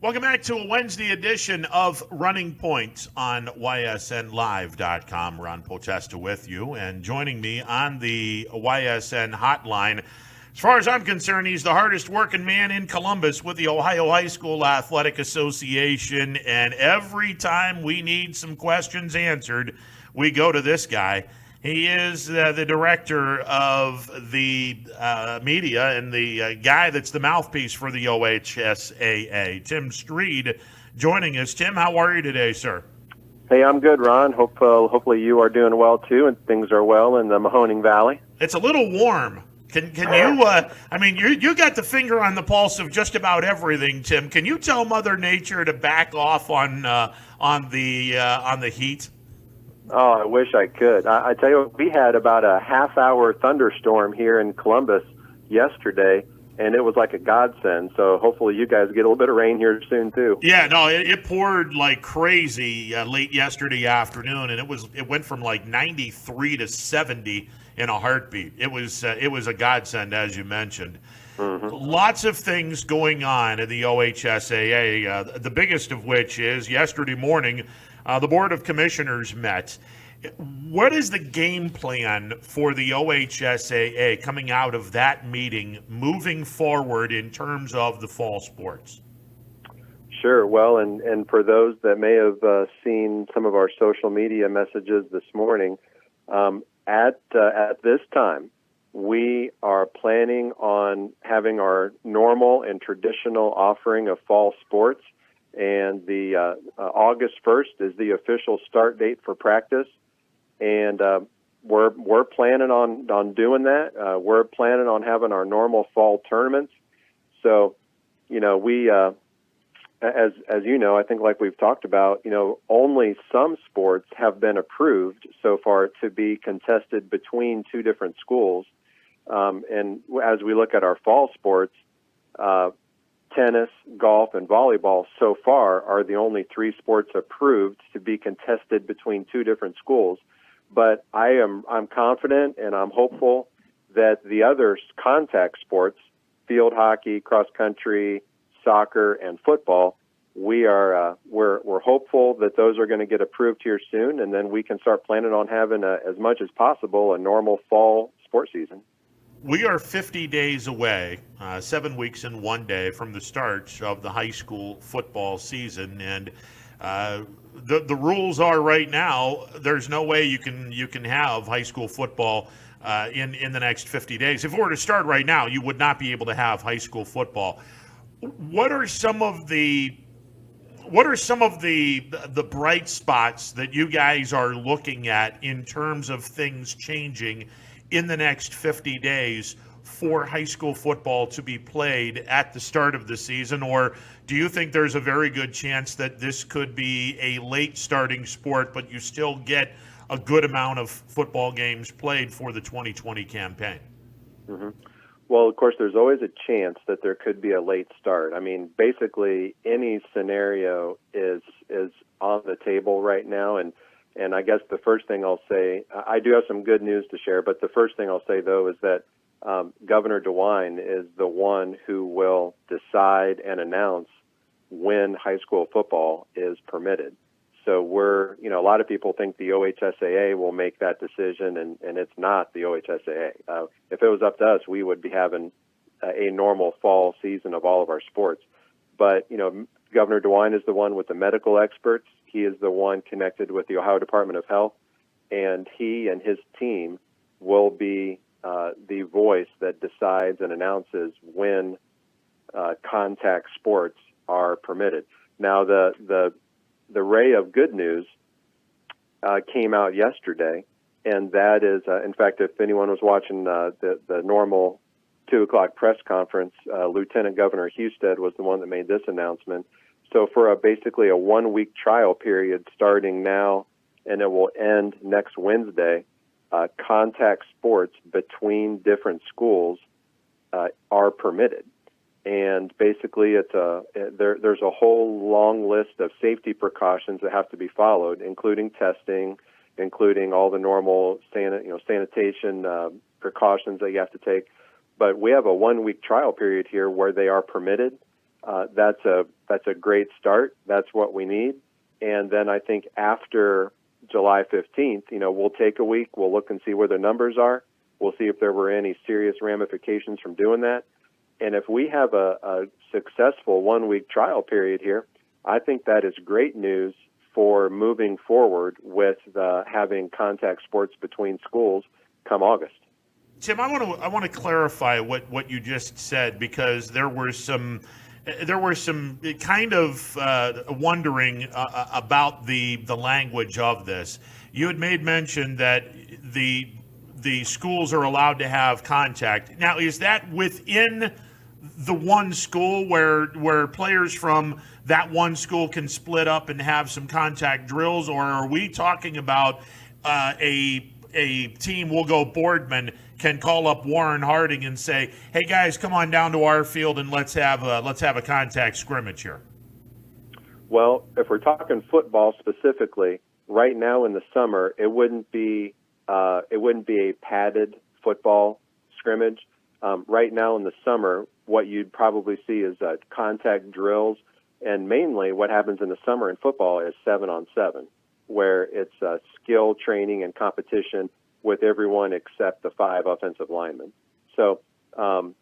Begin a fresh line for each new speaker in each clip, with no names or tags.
Welcome back to a Wednesday edition of Running Point on ysnlive.com. Ron Potesta with you, and joining me on the YSN hotline, as far as I'm concerned, he's the hardest working man in Columbus with the Ohio High School Athletic Association, and every time we need some questions answered, we go to this guy. He is the director of the media and the guy that's the mouthpiece for the OHSAA, Tim Stried, joining us. Tim, how are you today, sir?
Hey, I'm good, Ron. Hopefully you are doing well, too, and things are well in the Mahoning Valley.
It's a little warm. Can you, you got the finger on the pulse of just about everything, Tim. Can you tell Mother Nature to back off on the heat?
Oh, I wish I could. I tell you what, we had about a half-hour thunderstorm here in Columbus yesterday, and it was like a godsend. So hopefully you guys get a little bit of rain here soon, too.
Yeah, no, it poured like crazy late yesterday afternoon, and it went from like 93 to 70 in a heartbeat. It was a godsend, as you mentioned.
Mm-hmm.
Lots of things going on in the OHSAA, the biggest of which is yesterday morning, the Board of Commissioners met. What is the game plan for the OHSAA coming out of that meeting, moving forward in terms of the fall sports?
Sure. Well, and for those that may have seen some of our social media messages this morning, at this time, we are planning on having our normal and traditional offering of fall sports. And the August 1st is the official start date for practice, and we're planning on doing that. We're planning on having our normal fall tournaments. So, we as you know, I think like we've talked about, only some sports have been approved so far to be contested between two different schools. And as we look at our fall sports, tennis, golf, and volleyball so far are the only three sports approved to be contested between two different schools. But I'm confident and I'm hopeful that the other contact sports, field hockey, cross country, soccer, and football, we're hopeful that those are going to get approved here soon, and then we can start planning on having as much as possible a normal fall sports season.
We are 50 days away, 7 weeks and 1 day from the start of the high school football season, and the rules are right now. There's no way you can have high school football in the next 50 days. If it were to start right now, you would not be able to have high school football. What are some of the bright spots that you guys are looking at in terms of things changing in the next 50 days for high school football to be played at the start of the season? Or do you think there's a very good chance that this could be a late starting sport, but you still get a good amount of football games played for the 2020 campaign?
Mm-hmm. Well, of course, there's always a chance that there could be a late start. I mean, basically any scenario is on the table right now, and I guess the first thing I'll say, I do have some good news to share, but the first thing I'll say, though, is that Governor DeWine is the one who will decide and announce when high school football is permitted. So a lot of people think the OHSAA will make that decision, and it's not the OHSAA. If it was up to us, we would be having a normal fall season of all of our sports. But, Governor DeWine is the one with the medical experts. He is the one connected with the Ohio Department of Health, and he and his team will be the voice that decides and announces when contact sports are permitted. Now, the ray of good news came out yesterday, and that is, in fact, if anyone was watching the normal 2 o'clock press conference, Lieutenant Governor Husted was the one that made this announcement. So for basically a 1-week trial period starting now, and it will end next Wednesday, contact sports between different schools are permitted. And basically, there's a whole long list of safety precautions that have to be followed, including testing, including all the normal sanitation precautions that you have to take. But we have a 1-week trial period here where they are permitted. that's a great start. That's what we need. And then I think after July 15th, we'll take a week. We'll look and see where the numbers are. We'll see if there were any serious ramifications from doing that. And if we have a successful 1-week trial period here, I think that is great news for moving forward with having contact sports between schools come August.
Tim, I want to clarify what you just said, because there were some kind of wondering about the language of this. You had made mention that the schools are allowed to have contact. Now, is that within the one school where players from that one school can split up and have some contact drills, or are we talking about a team, we'll go Boardman, can call up Warren Harding and say, hey guys, come on down to our field and let's have a contact scrimmage here?
Well, if we're talking football specifically, right now in the summer, it wouldn't be a padded football scrimmage. Right now in the summer, what you'd probably see is contact drills, and mainly what happens in the summer in football is 7-on-7, where it's skill training and competition with everyone except the 5 offensive linemen. So, or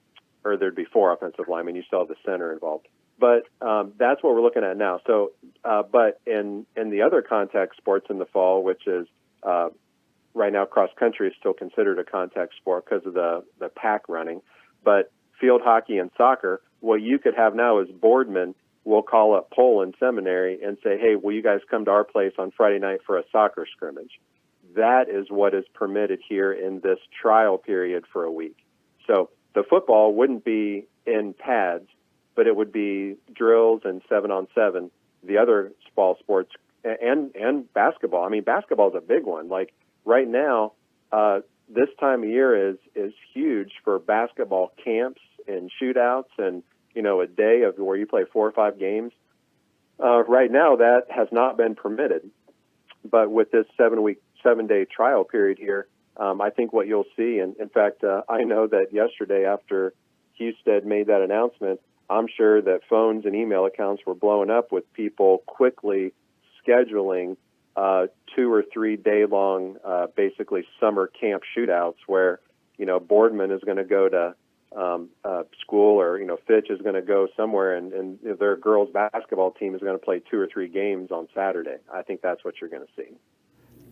there'd be 4 offensive linemen. You still have the center involved. But that's what we're looking at now. So, but in the other contact sports in the fall, which is right now cross country is still considered a contact sport because of the pack running. But field hockey and soccer, what you could have now is Boardman will call up Poland Seminary and say, hey, will you guys come to our place on Friday night for a soccer scrimmage? That is what is permitted here in this trial period for a week. So the football wouldn't be in pads, but it would be drills and 7-on-7. The other fall sports and basketball. I mean, basketball is a big one. Like right now, this time of year is huge for basketball camps and shootouts and, a day of where you play 4 or 5 games. Right now, that has not been permitted. But with this 7-day trial period here, I think what you'll see, and in fact, I know that yesterday after Husted made that announcement, I'm sure that phones and email accounts were blowing up with people quickly scheduling 2 or 3 day long, basically summer camp shootouts where, Boardman is going to go to school, or Fitch is going to go somewhere, and their girls basketball team is going to play 2 or 3 games on Saturday. I think that's what you're going to see.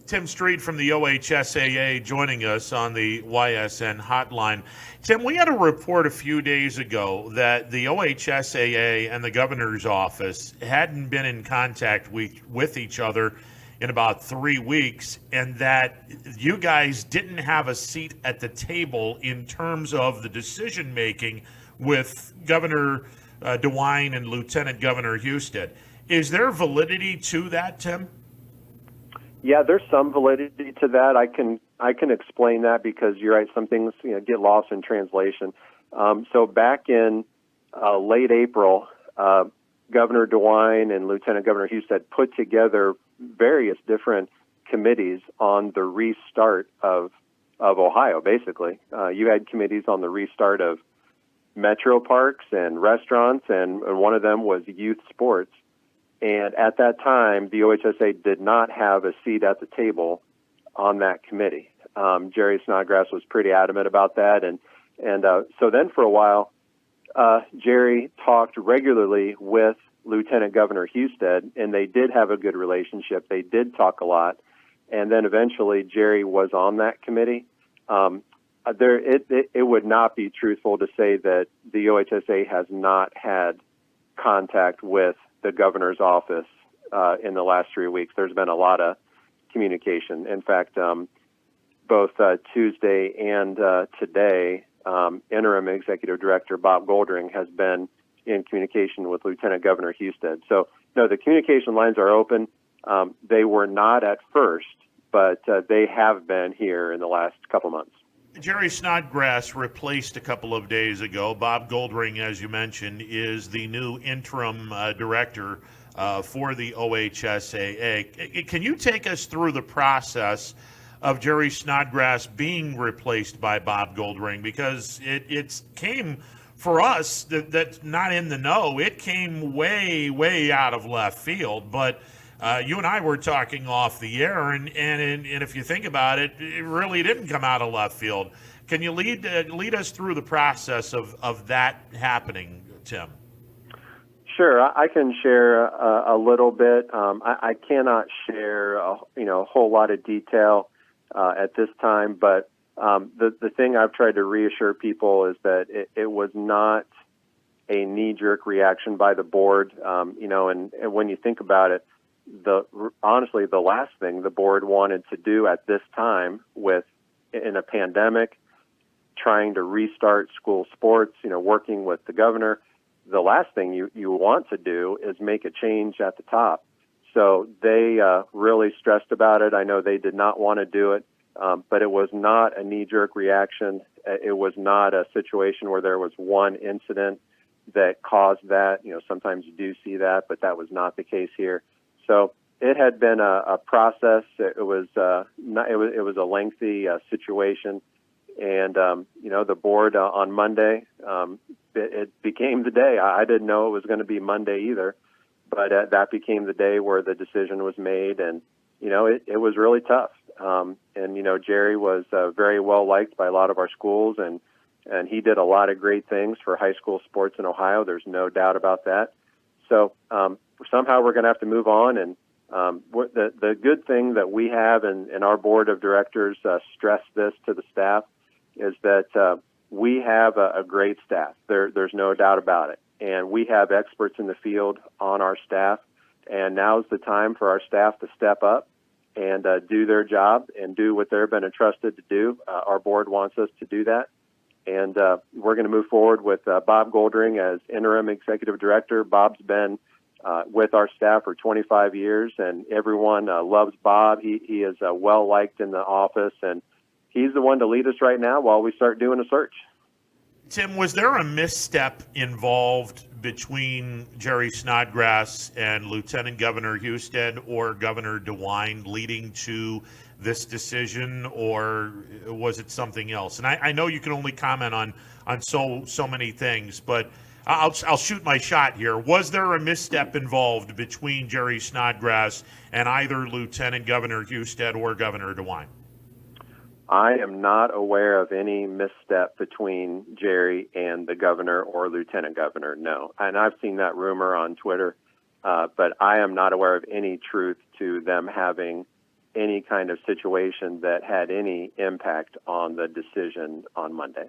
Tim Stried from the OHSAA joining us on the YSN hotline. Tim, we had a report a few days ago that the OHSAA and the governor's office hadn't been in contact with each other in about 3 weeks, and that you guys didn't have a seat at the table in terms of the decision making with Governor DeWine and Lieutenant Governor Husted. Is there validity to that, Tim?
Yeah, there's some validity to that. I can explain that because you're right. Some things get lost in translation. So back in late April, Governor DeWine and Lieutenant Governor Husted put together various different committees on the restart of Ohio. Basically, you had committees on the restart of metro parks and restaurants, and one of them was youth sports. And at that time, the OHSAA did not have a seat at the table on that committee. Jerry Snodgrass was pretty adamant about that. And so then for a while, Jerry talked regularly with Lieutenant Governor Husted, and they did have a good relationship. They did talk a lot. And then eventually Jerry was on that committee. It would not be truthful to say that the OHSAA has not had contact with the governor's office in the last 3 weeks. There's been a lot of communication. In fact, both Tuesday and today, interim executive director Bob Goldring has been in communication with Lieutenant Governor Husted. So, no, the communication lines are open. They were not at first, but they have been here in the last couple months.
Jerry Snodgrass replaced a couple of days ago. Bob Goldring, as you mentioned, is the new interim director for the OHSAA. Can you take us through the process of Jerry Snodgrass being replaced by Bob Goldring? Because it came for us that's not in the know, it came way, way out of left field. But you and I were talking off the air, and if you think about it, it really didn't come out of left field. Can you lead us through the process of that happening, Tim?
Sure, I can share a little bit. I cannot share a whole lot of detail at this time, but the thing I've tried to reassure people is that it was not a knee-jerk reaction by the board. And when you think about it, honestly, the last thing the board wanted to do at this time in a pandemic, trying to restart school sports, working with the governor, the last thing you want to do is make a change at the top. So they really stressed about it. I know they did not want to do it, but it was not a knee-jerk reaction. It was not a situation where there was one incident that caused that. Sometimes you do see that, but that was not the case here. So it had been a process. It was a lengthy situation. And, the board on Monday, it became the day. I didn't know it was going to be Monday either, but that became the day where the decision was made. And, it was really tough. Jerry was very well liked by a lot of our schools, and he did a lot of great things for high school sports in Ohio. There's no doubt about that. So somehow we're going to have to move on. And the good thing that we have, and our board of directors stress this to the staff, is that we have a great staff. There's no doubt about it. And we have experts in the field on our staff. And now's the time for our staff to step up and do their job and do what they've been entrusted to do. Our board wants us to do that. And we're going to move forward with Bob Goldring as interim executive director. Bob's been with our staff for 25 years, and everyone loves Bob. He is well-liked in the office, and he's the one to lead us right now while we start doing a search.
Tim, was there a misstep involved between Jerry Snodgrass and Lieutenant Governor Houston or Governor DeWine leading to this decision, or was it something else? And I know you can only comment on so many things, but I'll shoot my shot here. Was there a misstep involved between Jerry Snodgrass and either Lieutenant Governor Houston or Governor DeWine?
I am not aware of any misstep between Jerry and the governor or lieutenant governor, no. And I've seen that rumor on Twitter, but I am not aware of any truth to them having any kind of situation that had any impact on the decision on Monday.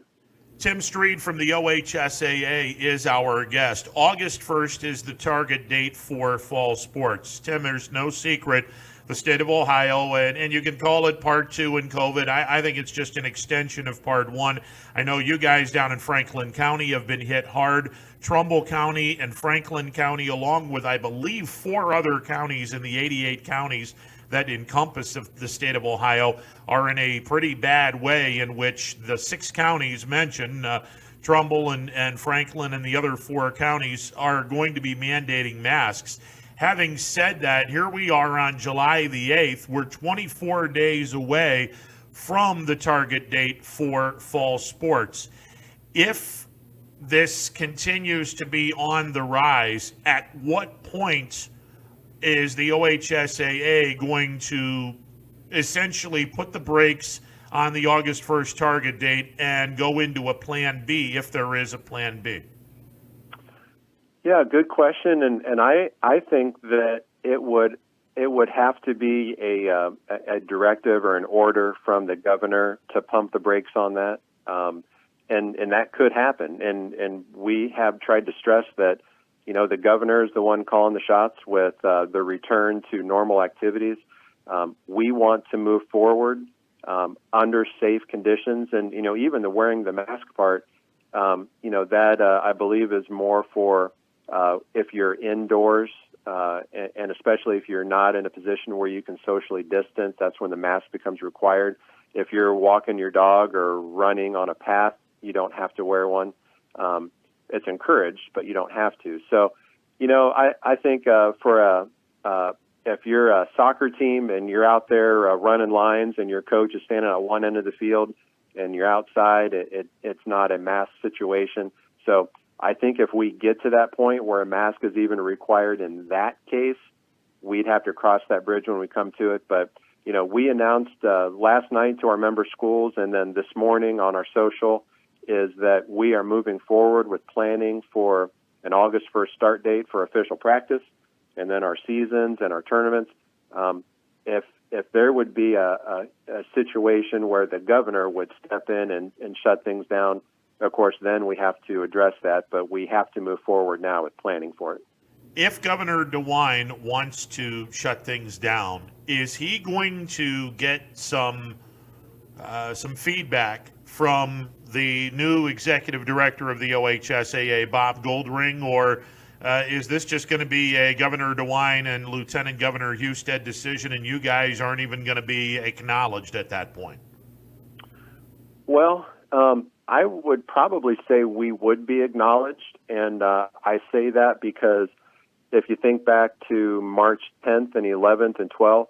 Tim Stried from the OHSAA is our guest. August 1st is the target date for fall sports. Tim, there's no secret. The state of Ohio, and you can call it part 2 in COVID. I think it's just an extension of part 1. I know you guys down in Franklin County have been hit hard. Trumbull County and Franklin County, along with, I believe, 4 other counties in the 88 counties that encompass the state of Ohio, are in a pretty bad way, in which the 6 counties mentioned, Trumbull and Franklin and the other 4 counties, are going to be mandating masks. Having said that, here we are on July the 8th. We're 24 days away from the target date for fall sports. If this continues to be on the rise, at what point is the OHSAA going to essentially put the brakes on the August 1st target date and go into a plan B, if there is a plan B?
Yeah, good question, and I think that it would have to be a directive or an order from the governor to pump the brakes on that, and that could happen. And we have tried to stress that the governor is the one calling the shots with the return to normal activities. We want to move forward under safe conditions, and even the wearing the mask part, that I believe is more for if you're indoors, and especially if you're not in a position where you can socially distance, that's when the mask becomes required. If you're walking your dog or running on a path, you don't have to wear one. It's encouraged, but you don't have to. So, I think if you're a soccer team and you're out there running lines and your coach is standing at one end of the field and you're outside, it's not a mask situation. So I think if we get to that point where a mask is even required in that case, we'd have to cross that bridge when we come to it. But, we announced last night to our member schools, and then this morning on our social, is that we are moving forward with planning for an August 1st start date for official practice, and then our seasons and our tournaments. If there would be a situation where the governor would step in and shut things down, of course, then we have to address that, but we have to move forward now with planning for it.
If Governor DeWine wants to shut things down, is he going to get some feedback from the new executive director of the OHSAA, Bob Goldring, or is this just going to be a Governor DeWine and Lieutenant Governor Husted decision, and you guys aren't even going to be acknowledged at that point?
Well, I would probably say we would be acknowledged, and I say that because if you think back to March 10th and 11th and 12th,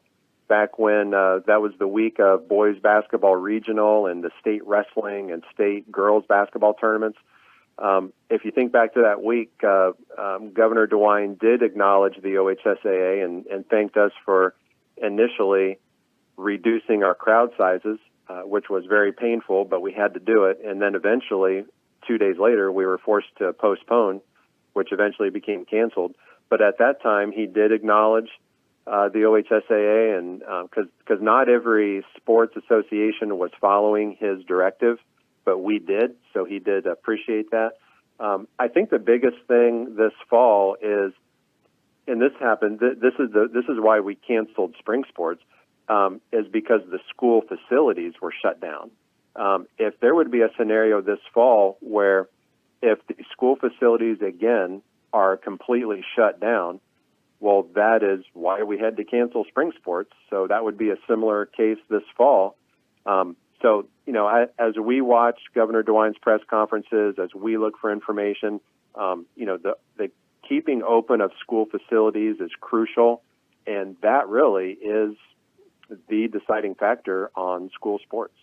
back when that was the week of boys basketball regional and the state wrestling and state girls basketball tournaments, if you think back to that week, Governor DeWine did acknowledge the OHSAA and thanked us for initially reducing our crowd sizes, which was very painful, but we had to do it. And then eventually, 2 days later, we were forced to postpone, which eventually became canceled. But at that time, he did acknowledge the OHSAA, and because not every sports association was following his directive, but we did, so he did appreciate that. I think the biggest thing this fall is, and this happened. This is why we canceled spring sports, is because the school facilities were shut down. If there would be a scenario this fall where if the school facilities again are completely shut down, well, that is why we had to cancel spring sports. So that would be a similar case this fall. So, as we watch Governor DeWine's press conferences, as we look for information, the keeping open of school facilities is crucial, and that really is the deciding factor on school sports.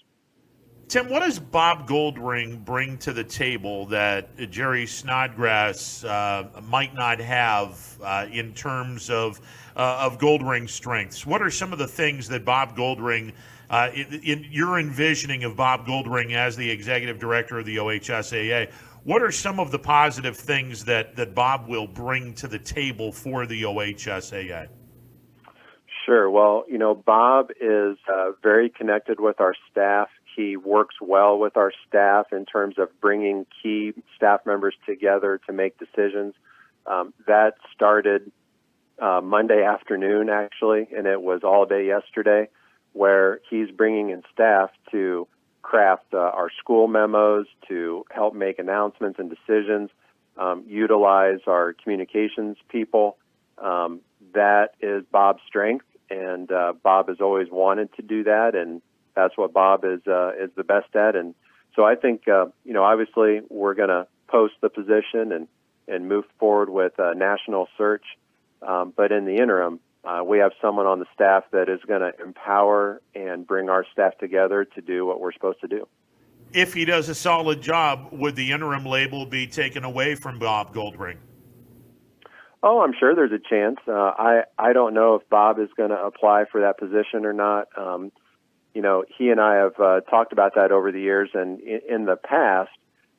Tim, what does Bob Goldring bring to the table that Jerry Snodgrass might not have in terms of Goldring's strengths? What are some of the things that Bob Goldring, in your envisioning of Bob Goldring as the executive director of the OHSAA, what are some of the positive things that Bob will bring to the table for the OHSAA?
Sure. Well, Bob is very connected with our staff. He works well with our staff in terms of bringing key staff members together to make decisions. That started Monday afternoon, actually, and it was all day yesterday, where he's bringing in staff to craft our school memos, to help make announcements and decisions, utilize our communications people. That is Bob's strength, and Bob has always wanted to do that, and that's what Bob is the best at. And so I think, obviously we're going to post the position and move forward with a national search. But in the interim, we have someone on the staff that is going to empower and bring our staff together to do what we're supposed to do.
If he does a solid job, would the interim label be taken away from Bob Goldring?
Oh, I'm sure there's a chance. I don't know if Bob is going to apply for that position or not. He and I have talked about that over the years, and in the past,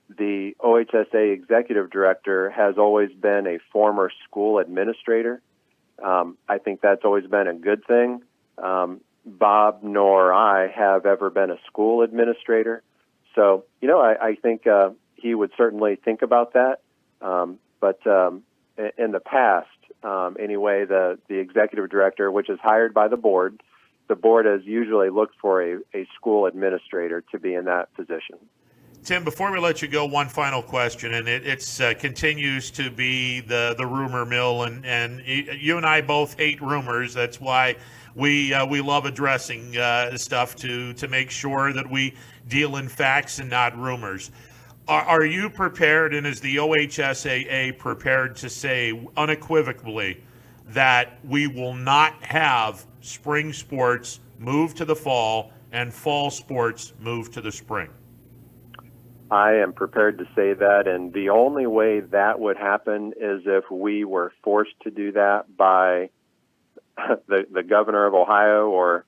the OHSAA executive director has always been a former school administrator. I think that's always been a good thing. Bob nor I have ever been a school administrator. So, I think he would certainly think about that. But in the past, anyway, the executive director, which is hired by the board has usually looked for a school administrator to be in that position.
Tim, before we let you go, one final question, and it's continues to be the rumor mill, and you and I both hate rumors. That's why we love addressing stuff to make sure that we deal in facts and not rumors. Are you prepared, and is the OHSAA prepared to say unequivocally that we will not have spring sports move to the fall and fall sports move to the spring?
I am prepared to say that, and the only way that would happen is if we were forced to do that by the governor of Ohio or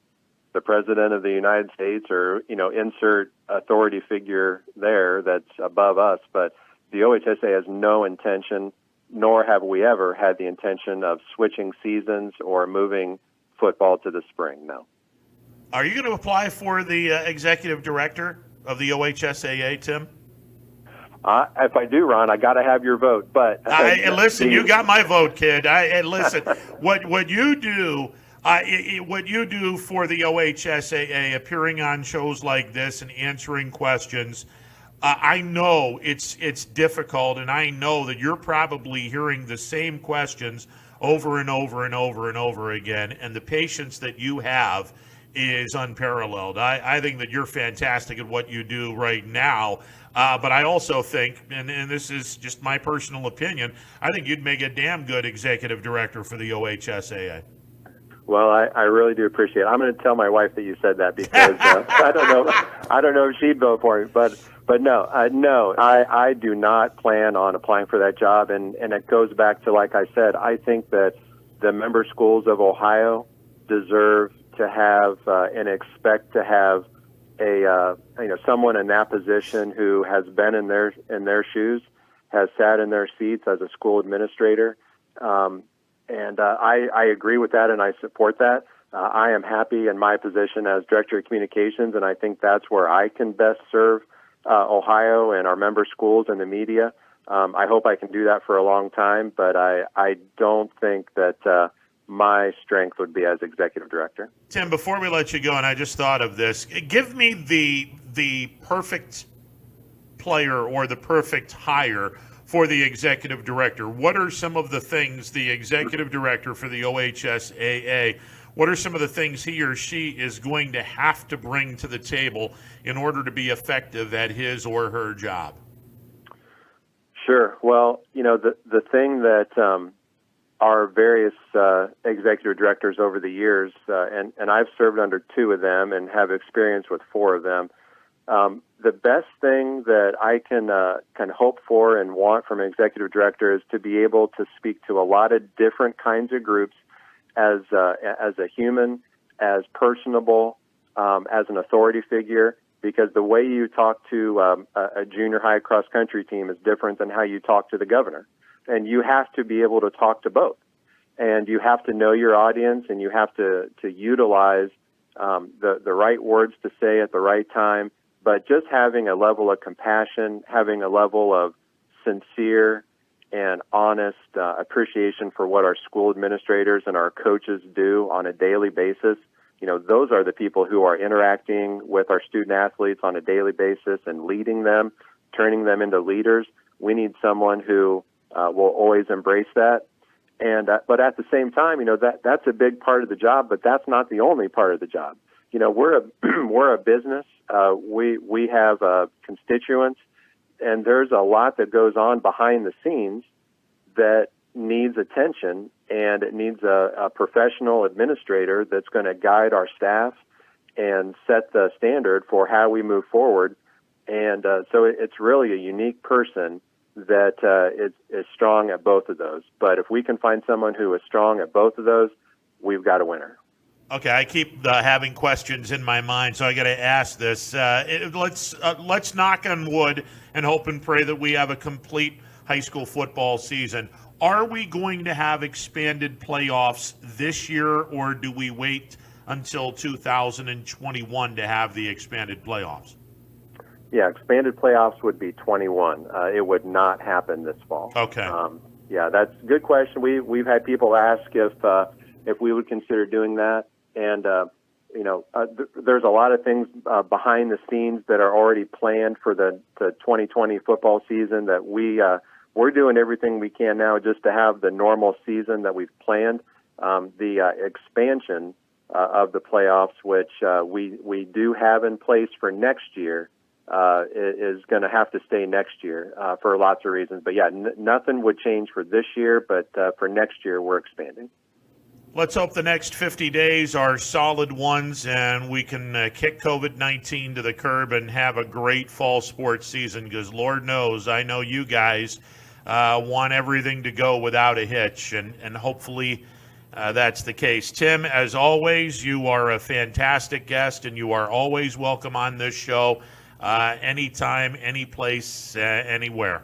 the president of the United States, or insert authority figure there that's above us. But the OHSAA has no intention, nor have we ever had the intention of switching seasons or moving football to the spring. No.
Are you going to apply for the executive director of the OHSAA, Tim?
If I do, Ron, I got to have your vote. But
listen, you got my vote, kid. Listen, what you do. What you do for the OHSAA, appearing on shows like this and answering questions, I know it's difficult, and I know that you're probably hearing the same questions over and over and over and over again, and the patience that you have is unparalleled. I think that you're fantastic at what you do right now, but I also think, and this is just my personal opinion, I think you'd make a damn good executive director for the OHSAA.
Well, I really do appreciate it. I'm going to tell my wife that you said that, because I don't know if she'd vote for me, but no, I do not plan on applying for that job, and it goes back to, like I said, I think that the member schools of Ohio deserve to have and expect to have someone in that position who has been in their shoes, has sat in their seats as a school administrator. And I agree with that, and I support that. I am happy in my position as Director of Communications, and I think that's where I can best serve Ohio and our member schools and the media. I hope I can do that for a long time, but I don't think that my strength would be as Executive Director.
Tim, before we let you go, and I just thought of this, give me the perfect player or the perfect hire for the executive director. What are some of the things the executive director for the OHSAA, what are some of the things he or she is going to have to bring to the table in order to be effective at his or her job?
Sure. Well, the thing that our various executive directors over the years, and I've served under 2 of them and have experience with 4 of them, the best thing that I can hope for and want from an executive director is to be able to speak to a lot of different kinds of groups as a human, as personable, as an authority figure, because the way you talk to a junior high cross country team is different than how you talk to the governor. And you have to be able to talk to both. And you have to know your audience, and you have to utilize the right words to say at the right time. But just having a level of compassion, having a level of sincere and honest appreciation for what our school administrators and our coaches do on a daily basis. Those are the people who are interacting with our student athletes on a daily basis and leading them, turning them into leaders. We need someone who will always embrace that. And but at the same time, that's a big part of the job, but that's not the only part of the job. We're a business. We have constituents, and there's a lot that goes on behind the scenes that needs attention, and it needs a professional administrator that's going to guide our staff and set the standard for how we move forward. And so it's really a unique person that is strong at both of those. But if we can find someone who is strong at both of those, we've got a winner.
Okay, I keep having questions in my mind, so I got to ask this. Let's knock on wood and hope and pray that we have a complete high school football season. Are we going to have expanded playoffs this year, or do we wait until 2021 to have the expanded playoffs?
Yeah, expanded playoffs would be 21. It would not happen this fall.
Okay.
Yeah, that's a good question. We've had people ask if we would consider doing that, and there's a lot of things behind the scenes that are already planned for the 2020 football season that we're doing everything we can now just to have the normal season that we've planned. The expansion of the playoffs, which we do have in place for next year, is going to have to stay next year for lots of reasons. But yeah, nothing would change for this year, but for next year we're expanding.
Let's hope the next 50 days are solid ones and we can kick COVID-19 to the curb and have a great fall sports season, because Lord knows, I know you guys want everything to go without a hitch, and hopefully that's the case. Tim, as always, you are a fantastic guest, and you are always welcome on this show anytime, any place, anywhere.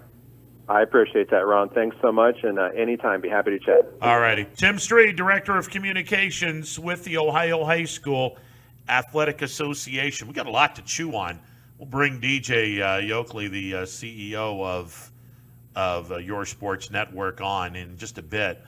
I appreciate that, Ron. Thanks so much, and anytime, be happy to chat.
All righty. Tim Stried, Director of Communications with the Ohio High School Athletic Association. We got a lot to chew on. We'll bring DJ Yoakley, the CEO of Your Sports Network, on in just a bit.